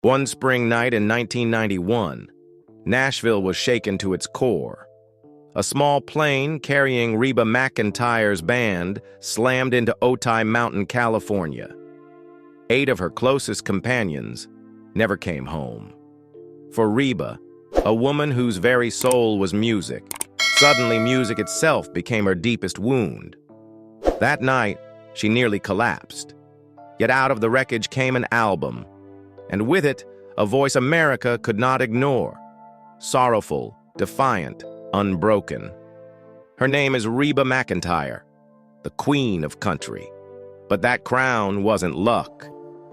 One spring night in 1991, Nashville was shaken to its core. A small plane carrying Reba McEntire's band slammed into Otay Mountain, California. 8 of her closest companions never came home. For Reba, a woman whose very soul was music, suddenly music itself became her deepest wound. That night, she nearly collapsed. Yet out of the wreckage came an album, and with it, a voice America could not ignore. Sorrowful, defiant, unbroken. Her name is Reba McEntire, the queen of country. But that crown wasn't luck.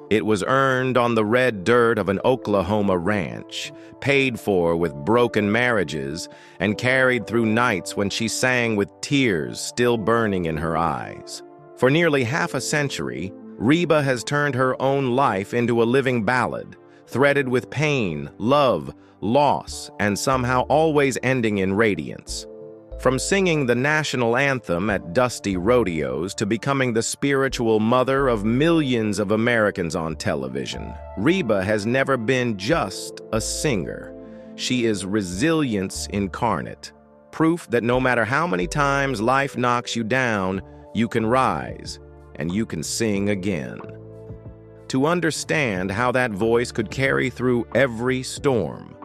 It was earned on the red dirt of an Oklahoma ranch, paid for with broken marriages, and carried through nights when she sang with tears still burning in her eyes. For nearly half a century, Reba has turned her own life into a living ballad, threaded with pain, love, loss, and somehow always ending in radiance. From singing the national anthem at dusty rodeos to becoming the spiritual mother of millions of Americans on television, Reba has never been just a singer. She is resilience incarnate, proof that no matter how many times life knocks you down, you can rise and you can sing again. To understand how that voice could carry through every storm,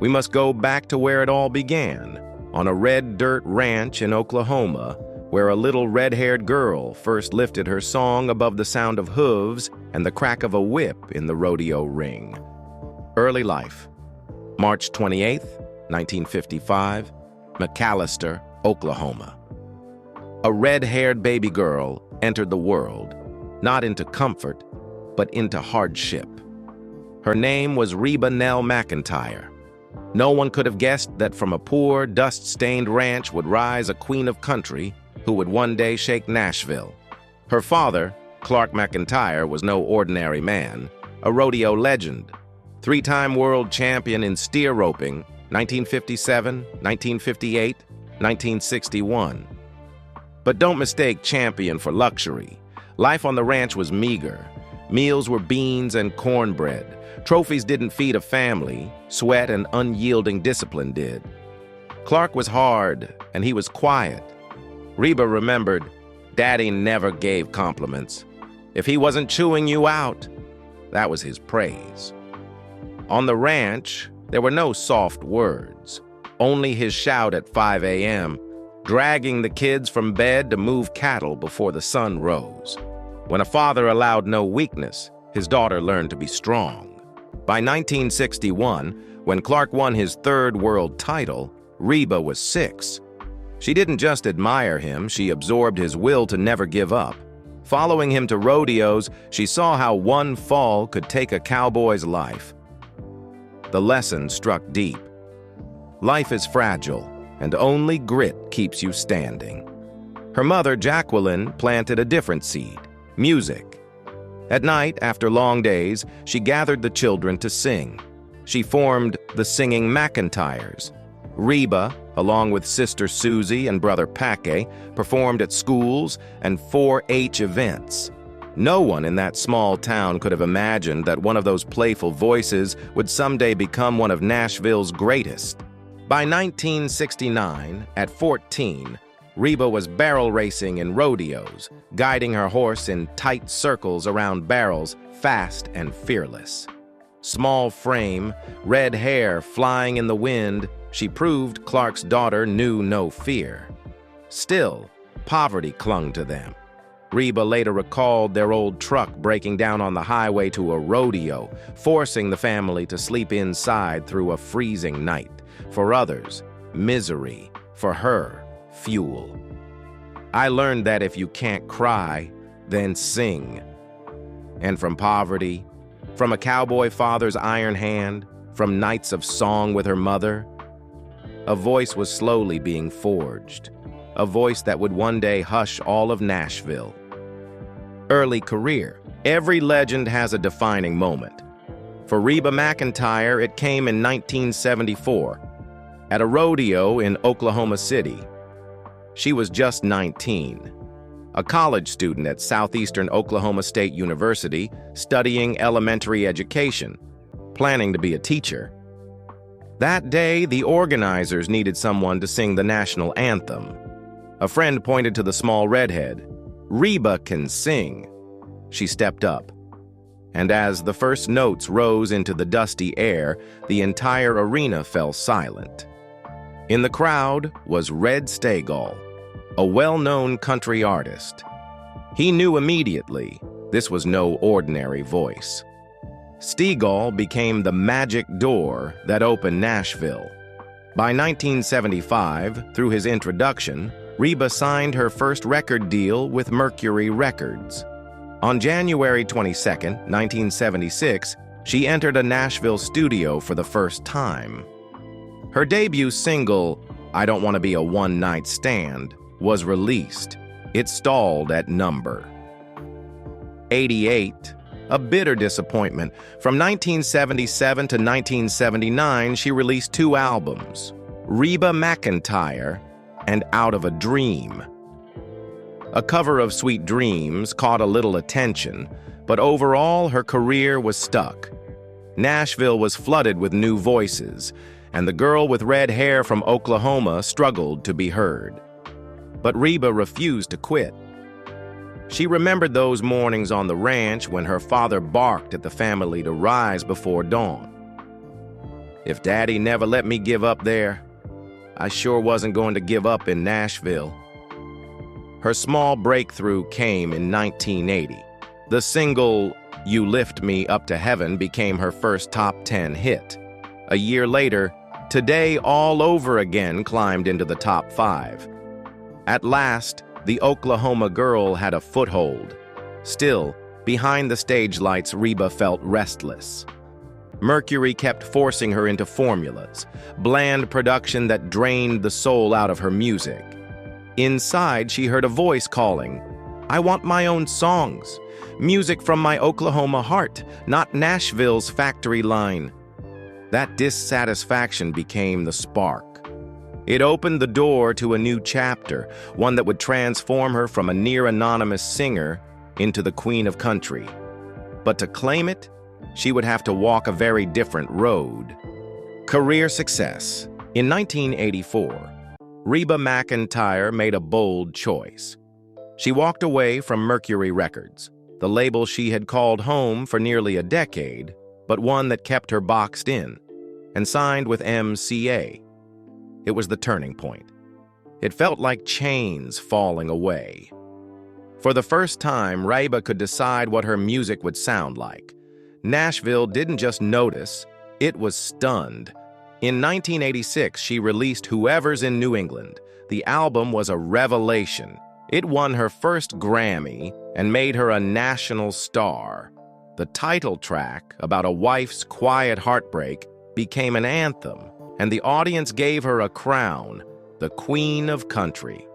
we must go back to where it all began, on a red dirt ranch in Oklahoma, where a little red-haired girl first lifted her song above the sound of hooves and the crack of a whip in the rodeo ring. Early life: March 28th, 1955, McAlester, Oklahoma. A red-haired baby girl entered the world, not into comfort, but into hardship. Her name was Reba Nell McEntire. No one could have guessed that from a poor, dust-stained ranch would rise a queen of country who would one day shake Nashville. Her father, Clark McEntire, was no ordinary man, a rodeo legend. 3-time world champion in steer roping, 1957, 1958, 1961. But don't mistake champion for luxury. Life on the ranch was meager. Meals were beans and cornbread. Trophies didn't feed a family. Sweat and unyielding discipline did. Clark was hard, and he was quiet. Reba remembered, Daddy never gave compliments. If he wasn't chewing you out, that was his praise. On the ranch, there were no soft words, only his shout at 5 a.m., dragging the kids from bed to move cattle before the sun rose. When a father allowed no weakness, his daughter learned to be strong. By 1961, when Clark won his 3rd world title, Reba was 6. She didn't just admire him, she absorbed his will to never give up. Following him to rodeos, she saw how one fall could take a cowboy's life. The lesson struck deep. Life is fragile, and only grit keeps you standing. Her mother, Jacqueline, planted a different seed: music. At night, after long days, she gathered the children to sing. She formed the Singing McEntires. Reba, along with sister Susie and brother Paque, performed at schools and 4-H events. No one in that small town could have imagined that one of those playful voices would someday become one of Nashville's greatest. By 1969, at 14, Reba was barrel racing in rodeos, guiding her horse in tight circles around barrels, fast and fearless. Small frame, red hair flying in the wind, she proved Clark's daughter knew no fear. Still, poverty clung to them. Reba later recalled their old truck breaking down on the highway to a rodeo, forcing the family to sleep inside through a freezing night. For others, misery. For her, fuel. I learned that if you can't cry, then sing. And from poverty, from a cowboy father's iron hand, from nights of song with her mother, a voice was slowly being forged, a voice that would one day hush all of Nashville. Early career. Every legend has a defining moment. For Reba McEntire, it came in 1974, at a rodeo in Oklahoma City. She was just 19, a college student at Southeastern Oklahoma State University, studying elementary education, planning to be a teacher. That day, the organizers needed someone to sing the national anthem. A friend pointed to the small redhead. "Reba can sing." She stepped up. And as the first notes rose into the dusty air, the entire arena fell silent. In the crowd was Red Steagall, a well-known country artist. He knew immediately this was no ordinary voice. Steagall became the magic door that opened Nashville. By 1975, through his introduction, Reba signed her first record deal with Mercury Records. On January 22, 1976, she entered a Nashville studio for the first time. Her debut single, "I Don't Want to Be a One-Night Stand," was released. It stalled at number 88, a bitter disappointment. From 1977 to 1979, she released 2 albums, Reba McEntire and Out of a Dream. A cover of Sweet Dreams caught a little attention, but overall her career was stuck. Nashville was flooded with new voices, and the girl with red hair from Oklahoma struggled to be heard. But Reba refused to quit. She remembered those mornings on the ranch when her father barked at the family to rise before dawn. "If Daddy never let me give up there, I sure wasn't going to give up in Nashville." Her small breakthrough came in 1980. The single, "You Lift Me Up to Heaven," became her first top 10 hit. A year later, "Today All Over Again" climbed into the top 5. At last, the Oklahoma girl had a foothold. Still, behind the stage lights, Reba felt restless. Mercury kept forcing her into formulas, bland production that drained the soul out of her music. Inside, she heard a voice calling, "I want my own songs, music from my Oklahoma heart, not Nashville's factory line." That dissatisfaction became the spark. It opened the door to a new chapter, one that would transform her from a near-anonymous singer into the queen of country. But to claim it, she would have to walk a very different road. Career success. In 1984, Reba McEntire made a bold choice. She walked away from Mercury Records, the label she had called home for nearly a decade, but one that kept her boxed in, and signed with MCA. It was the turning point. It felt like chains falling away. For the first time, Reba could decide what her music would sound like. Nashville didn't just notice, it was stunned. In 1986, she released Whoever's in New England. The album was a revelation. It won her first Grammy and made her a national star. The title track, about a wife's quiet heartbreak, became an anthem, and the audience gave her a crown, the Queen of Country.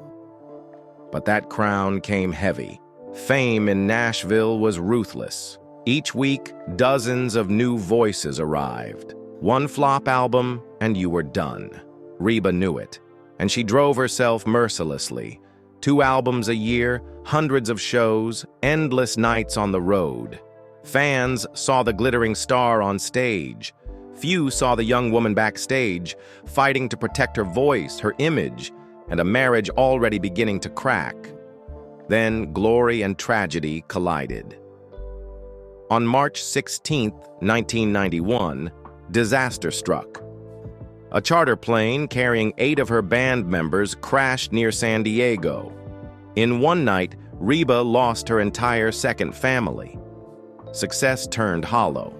But that crown came heavy. Fame in Nashville was ruthless. Each week, dozens of new voices arrived. One flop album, and you were done. Reba knew it, and she drove herself mercilessly. 2 albums a year, hundreds of shows, endless nights on the road. Fans saw the glittering star on stage. Few saw the young woman backstage, fighting to protect her voice, her image, and a marriage already beginning to crack. Then glory and tragedy collided. On March 16, 1991, disaster struck. A charter plane carrying 8 of her band members crashed near San Diego. In one night, Reba lost her entire second family. Success turned hollow.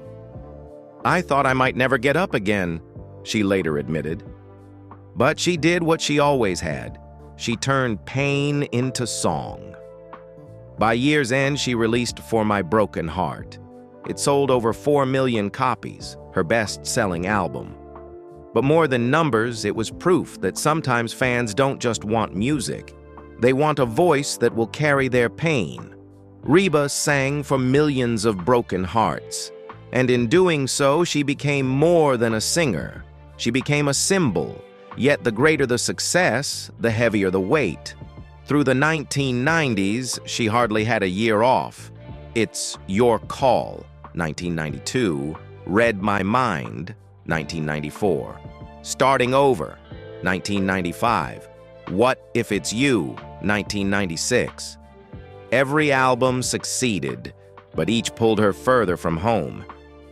"I thought I might never get up again," she later admitted. But she did what she always had. She turned pain into song. By year's end, she released For My Broken Heart. It sold over 4 million copies, her best-selling album. But more than numbers, it was proof that sometimes fans don't just want music. They want a voice that will carry their pain. Reba sang for millions of broken hearts. And in doing so, she became more than a singer. She became a symbol. Yet the greater the success, the heavier the weight. Through the 1990s, she hardly had a year off. It's Your Call, 1992, Read My Mind, 1994. Starting Over, 1995. What If It's You, 1996. Every album succeeded, but each pulled her further from home.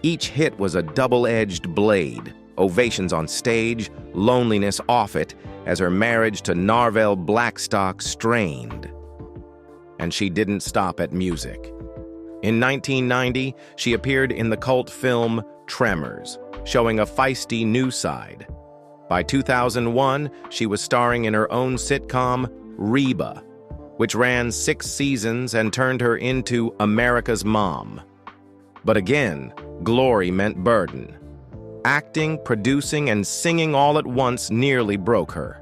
Each hit was a double-edged blade, ovations on stage, loneliness off it, as her marriage to Narvel Blackstock strained. And she didn't stop at music. In 1990, she appeared in the cult film Tremors, showing a feisty new side. By 2001, she was starring in her own sitcom, Reba, which ran 6 seasons and turned her into America's Mom. But again, glory meant burden. Acting, producing, and singing all at once nearly broke her.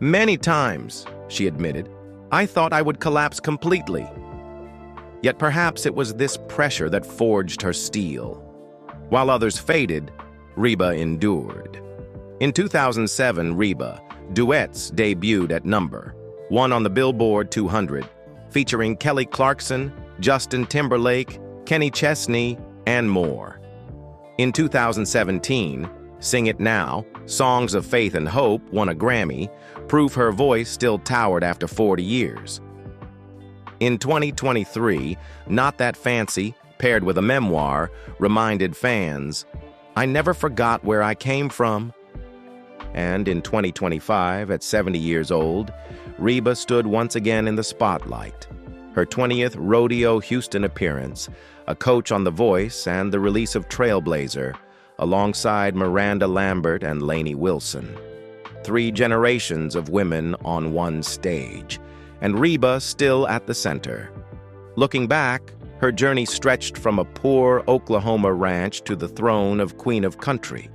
Many times, she admitted, I thought I would collapse completely. Yet perhaps it was this pressure that forged her steel. While others faded, Reba endured. In 2007, Reba, Duets debuted at number 1 on the Billboard 200, featuring Kelly Clarkson, Justin Timberlake, Kenny Chesney, and more. In 2017, Sing It Now, Songs of Faith and Hope won a Grammy, proof her voice still towered after 40 years. In 2023, Not That Fancy, paired with a memoir, reminded fans, I never forgot where I came from. And in 2025, at 70 years old, Reba stood once again in the spotlight. Her 20th Rodeo Houston appearance, a coach on The Voice, and the release of Trailblazer, alongside Miranda Lambert and Lainey Wilson. 3 generations of women on one stage, and Reba still at the center. Looking back, her journey stretched from a poor Oklahoma ranch to the throne of Queen of Country.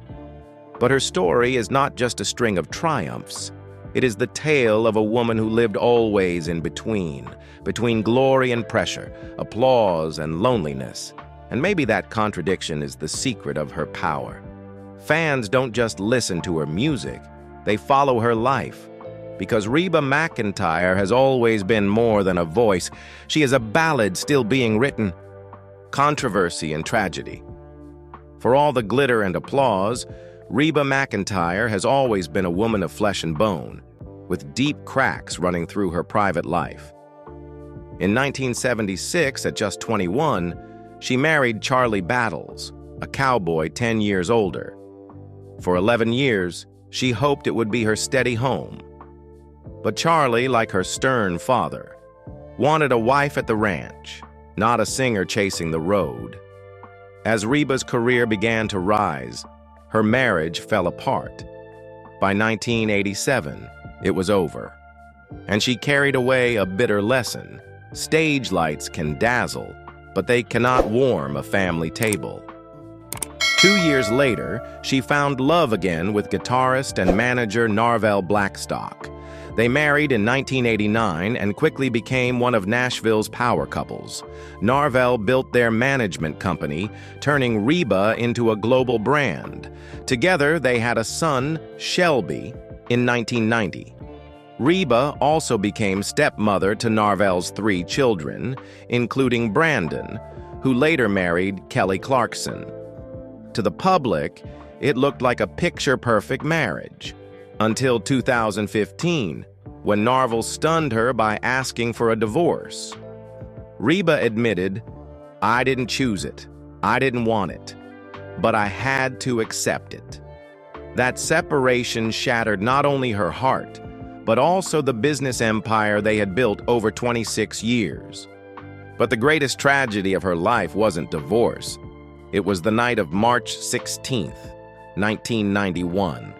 But her story is not just a string of triumphs. It is the tale of a woman who lived always in between glory and pressure, applause and loneliness. And maybe that contradiction is the secret of her power. Fans don't just listen to her music, they follow her life. Because Reba McEntire has always been more than a voice. She is a ballad still being written. Controversy and tragedy. For all the glitter and applause, Reba McEntire has always been a woman of flesh and bone, with deep cracks running through her private life. In 1976, at just 21, she married Charlie Battles, a cowboy 10 years older. For 11 years, she hoped it would be her steady home. But Charlie, like her stern father, wanted a wife at the ranch, not a singer chasing the road. As Reba's career began to rise, her marriage fell apart. By 1987, it was over. And she carried away a bitter lesson. Stage lights can dazzle, but they cannot warm a family table. 2 years later, she found love again with guitarist and manager Narvel Blackstock. They married in 1989 and quickly became one of Nashville's power couples. Narvel built their management company, turning Reba into a global brand. Together, they had a son, Shelby, in 1990. Reba also became stepmother to Narvel's 3 children, including Brandon, who later married Kelly Clarkson. To the public, it looked like a picture-perfect marriage. Until 2015, when Narvel stunned her by asking for a divorce. Reba admitted, I didn't choose it, I didn't want it, but I had to accept it. That separation shattered not only her heart, but also the business empire they had built over 26 years. But the greatest tragedy of her life wasn't divorce. It was the night of March 16th, 1991.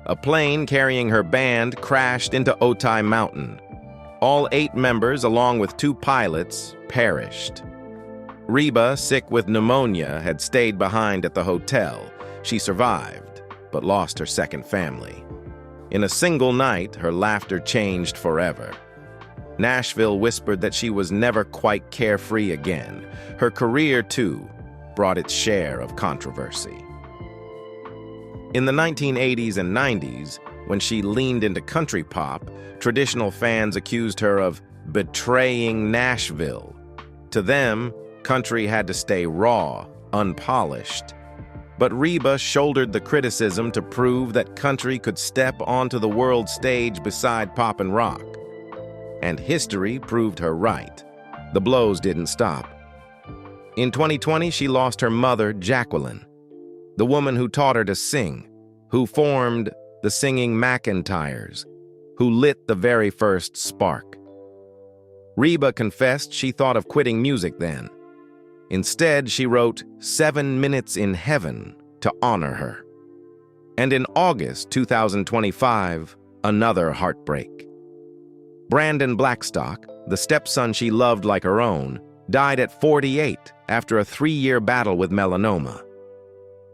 A plane carrying her band crashed into Otay Mountain. All 8 members, along with 2 pilots, perished. Reba, sick with pneumonia, had stayed behind at the hotel. She survived, but lost her second family. In a single night, her laughter changed forever. Nashville whispered that she was never quite carefree again. Her career, too, brought its share of controversy. In the 1980s and 90s, when she leaned into country pop, traditional fans accused her of betraying Nashville. To them, country had to stay raw, unpolished. But Reba shouldered the criticism to prove that country could step onto the world stage beside pop and rock. And history proved her right. The blows didn't stop. In 2020, she lost her mother, Jacqueline, the woman who taught her to sing, who formed the Singing McEntires, who lit the very first spark. Reba confessed she thought of quitting music then. Instead, she wrote 7 Minutes in Heaven to honor her. And in August 2025, another heartbreak. Brandon Blackstock, the stepson she loved like her own, died at 48 after a 3-year battle with melanoma.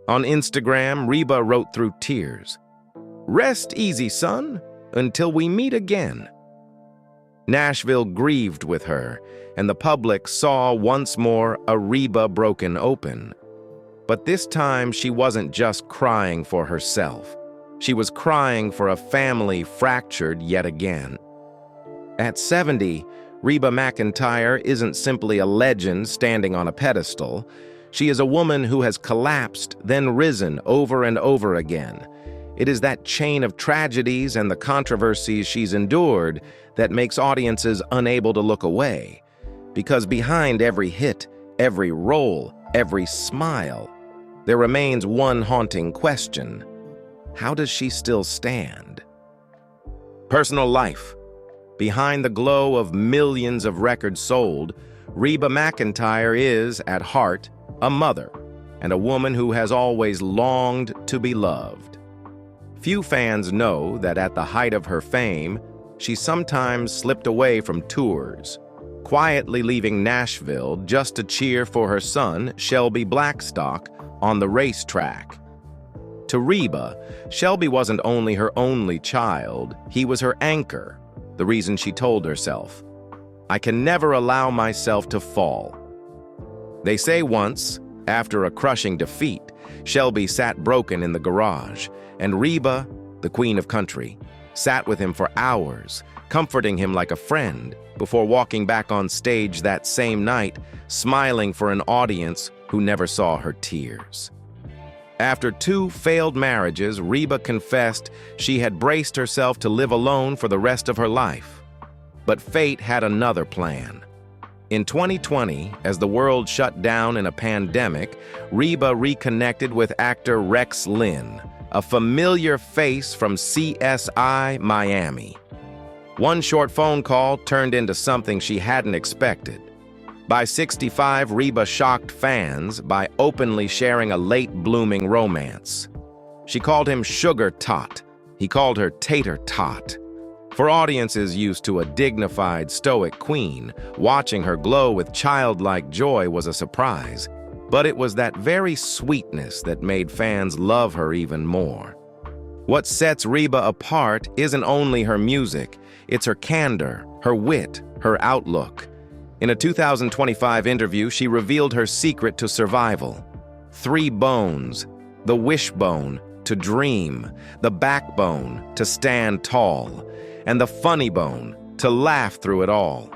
On Instagram, Reba wrote through tears, "Rest easy, son, until we meet again." Nashville grieved with her, and the public saw once more a Reba broken open. But this time, she wasn't just crying for herself. She was crying for a family fractured yet again. At 70, Reba McEntire isn't simply a legend standing on a pedestal. She is a woman who has collapsed, then risen over and over again. It is that chain of tragedies and the controversies she's endured that makes audiences unable to look away. Because behind every hit, every role, every smile, there remains one haunting question. How does she still stand? Personal life. Behind the glow of millions of records sold, Reba McEntire is, at heart, a mother and a woman who has always longed to be loved. Few fans know that at the height of her fame, she sometimes slipped away from tours, quietly leaving Nashville just to cheer for her son, Shelby Blackstock, on the racetrack. To Reba, Shelby wasn't only her only child, he was her anchor, the reason she told herself, "I can never allow myself to fall." They say once, after a crushing defeat, Shelby sat broken in the garage, and Reba, the queen of country, sat with him for hours, comforting him like a friend, before walking back on stage that same night, smiling for an audience who never saw her tears. After 2 failed marriages, Reba confessed she had braced herself to live alone for the rest of her life. But fate had another plan. In 2020, as the world shut down in a pandemic, Reba reconnected with actor Rex Linn, a familiar face from CSI Miami. One short phone call turned into something she hadn't expected. By 65, Reba shocked fans by openly sharing a late-blooming romance. She called him Sugar Tot. He called her Tater Tot. For audiences used to a dignified, stoic queen, watching her glow with childlike joy was a surprise. But it was that very sweetness that made fans love her even more. What sets Reba apart isn't only her music, it's her candor, her wit, her outlook. In a 2025 interview, she revealed her secret to survival. 3 bones, the wishbone to dream, the backbone to stand tall, and the funny bone to laugh through it all.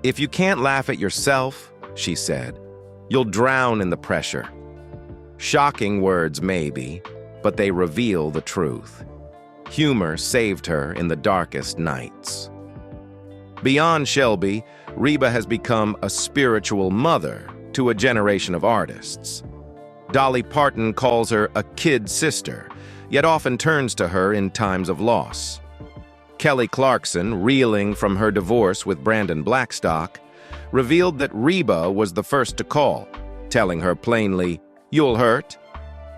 "If you can't laugh at yourself," she said, "you'll drown in the pressure." Shocking words maybe, but they reveal the truth. Humor saved her in the darkest nights. Beyond Shelby, Reba has become a spiritual mother to a generation of artists. Dolly Parton calls her a kid sister, yet often turns to her in times of loss. Kelly Clarkson, reeling from her divorce with Brandon Blackstock, revealed that Reba was the first to call, telling her plainly, "You'll hurt,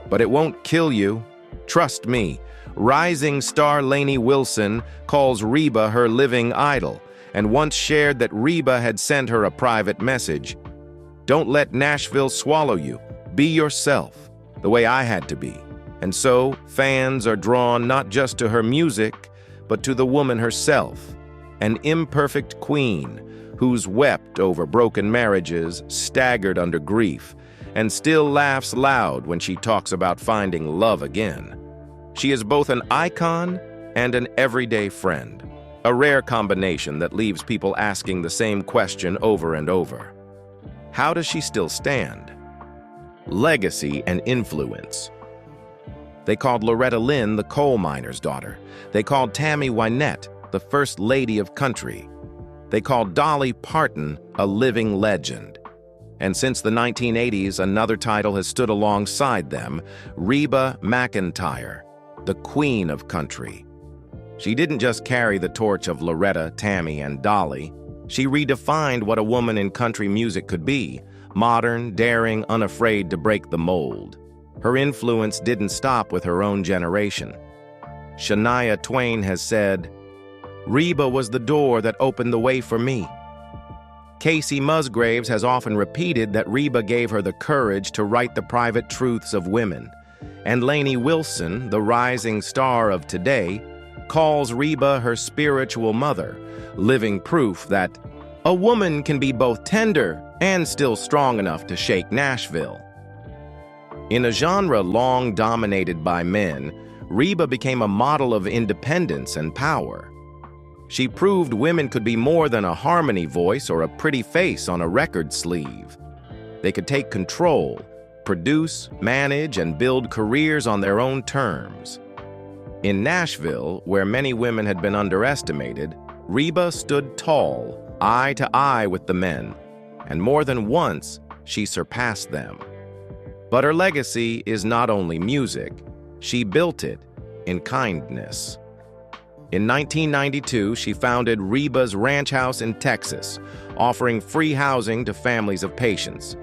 but it won't kill you. Trust me." Rising star Lainey Wilson calls Reba her living idol, and once shared that Reba had sent her a private message. "Don't let Nashville swallow you. Be yourself, the way I had to be." And so, fans are drawn not just to her music, but to the woman herself, an imperfect queen who's wept over broken marriages, staggered under grief, and still laughs loud when she talks about finding love again. She is both an icon and an everyday friend. A rare combination that leaves people asking the same question over and over. How does she still stand? legacy, and influence. They called Loretta Lynn the coal miner's daughter. They called Tammy Wynette the first lady of country. They called Dolly Parton a living legend. And since the 1980s, another title has stood alongside them, Reba McEntire, the queen of country. She didn't just carry the torch of Loretta, Tammy, and Dolly. She redefined what a woman in country music could be: modern, daring, unafraid to break the mold. Her influence didn't stop with her own generation. Shania Twain has said, "Reba was the door that opened the way for me." Casey Musgraves has often repeated that Reba gave her the courage to write the private truths of women. And Lainey Wilson, the rising star of today, calls Reba her spiritual mother, living proof that a woman can be both tender and still strong enough to shake Nashville. In a genre long dominated by men, Reba became a model of independence and power. She proved women could be more than a harmony voice or a pretty face on a record sleeve. They could take control, produce, manage, and build careers on their own terms. In Nashville, where many women had been underestimated, Reba stood tall, eye to eye with the men, and more than once, she surpassed them. But her legacy is not only music, she built it in kindness. In 1992, she founded Reba's Ranch House in Texas, offering free housing to families of patients.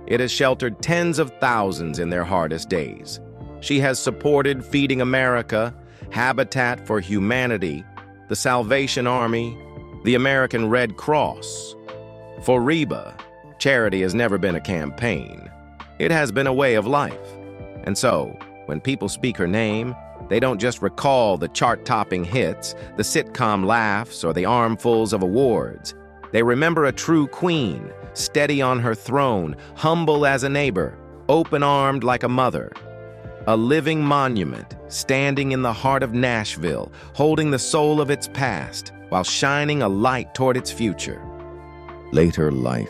It has sheltered tens of thousands in their hardest days. She has supported Feeding America, Habitat for Humanity, the Salvation Army, the American Red Cross. For Reba, charity has never been a campaign. It has been a way of life. And so, when people speak her name, they don't just recall the chart-topping hits, the sitcom laughs, or the armfuls of awards. They remember a true queen, steady on her throne, humble as a neighbor, open-armed like a mother. A living monument, standing in the heart of Nashville, holding the soul of its past, while shining a light toward its future. Later life.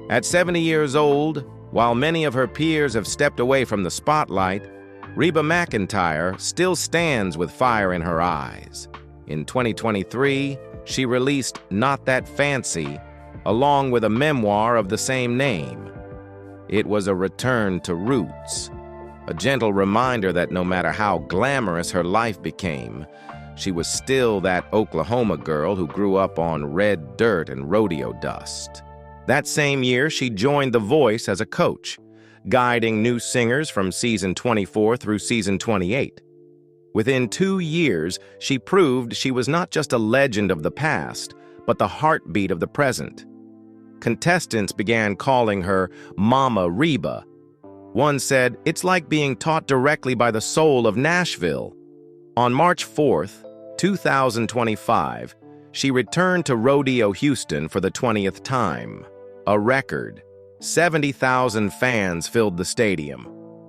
At 70 years old, while many of her peers have stepped away from the spotlight, Reba McEntire still stands with fire in her eyes. In 2023, she released Not That Fancy, along with a memoir of the same name. It was a return to roots, a gentle reminder that no matter how glamorous her life became, she was still that Oklahoma girl who grew up on red dirt and rodeo dust. That same year, she joined The Voice as a coach, guiding new singers from season 24 through season 28. Within 2 years, she proved she was not just a legend of the past, but the heartbeat of the present. Contestants began calling her Mama Reba. One said, "It's like being taught directly by the soul of Nashville." On March 4th, 2025, she returned to Rodeo Houston for the 20th time. A record. 70,000 fans filled the stadium.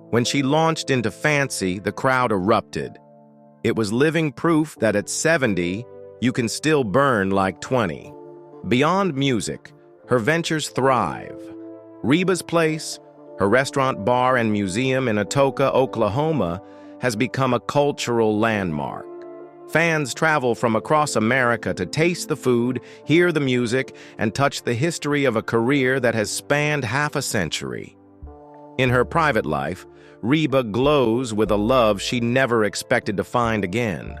When she launched into Fancy, the crowd erupted. It was living proof that at 70, you can still burn like 20. Beyond music, her ventures thrive. Reba's Place, her restaurant, bar, and museum in Atoka, Oklahoma, has become a cultural landmark. Fans travel from across America to taste the food, hear the music, and touch the history of a career that has spanned half a century. In her private life, Reba glows with a love she never expected to find again.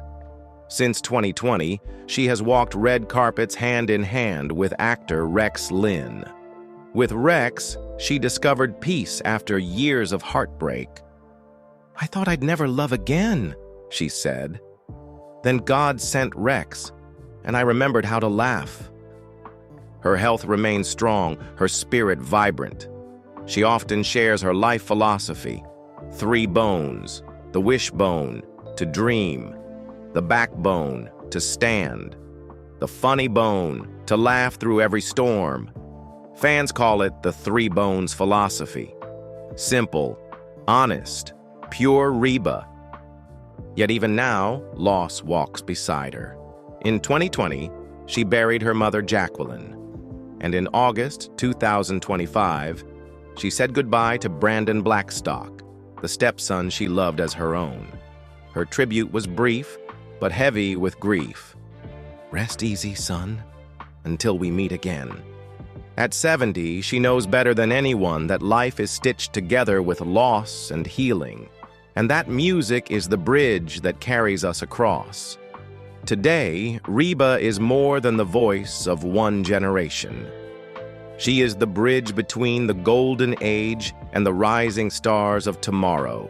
Since 2020, she has walked red carpets hand in hand with actor Rex Linn. With Rex, she discovered peace after years of heartbreak. "I thought I'd never love again," she said. Then God sent Rex, and I remembered how to laugh. Her health remains strong, her spirit vibrant. She often shares her life philosophy: 3 bones, the wishbone, to dream; the backbone, to stand; the funny bone, to laugh through every storm. Fans call it the 3 bones philosophy. Simple, honest, pure Reba. Yet even now, loss walks beside her. In 2020, she buried her mother, Jacqueline. And in August 2025, She said goodbye to Brandon Blackstock, the stepson she loved as her own. Her tribute was brief, but heavy with grief. Rest easy, son, until we meet again. At 70, she knows better than anyone that life is stitched together with loss and healing, and that music is the bridge that carries us across. Today, Reba is more than the voice of one generation. She is the bridge between the golden age and the rising stars of tomorrow.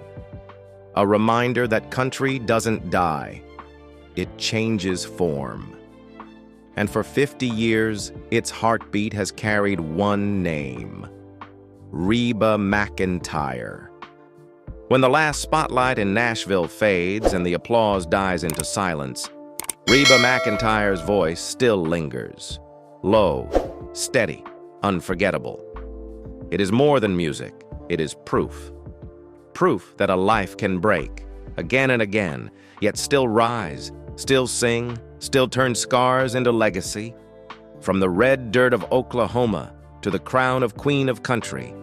A reminder that country doesn't die, it changes form. And for 50 years, its heartbeat has carried one name: Reba McEntire. When the last spotlight in Nashville fades and the applause dies into silence, Reba McEntire's voice still lingers. Low, steady, unforgettable. It is more than music, it is proof. Proof that a life can break, again and again, yet still rise, still sing, still turn scars into legacy. From the red dirt of Oklahoma to the crown of Queen of Country,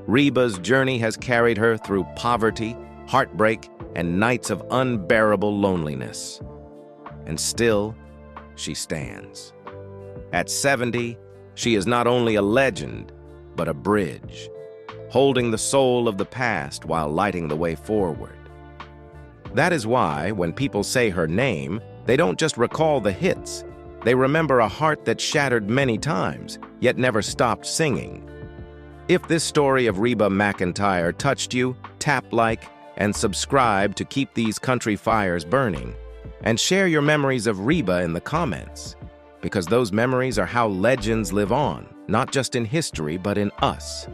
Reba's journey has carried her through poverty, heartbreak, and nights of unbearable loneliness. And still, she stands. At 70, she is not only a legend, but a bridge, holding the soul of the past while lighting the way forward. That is why, when people say her name, they don't just recall the hits. They remember a heart that shattered many times, yet never stopped singing. If this story of Reba McEntire touched you, tap like and subscribe to keep these country fires burning. And share your memories of Reba in the comments, because those memories are how legends live on, not just in history, but in us.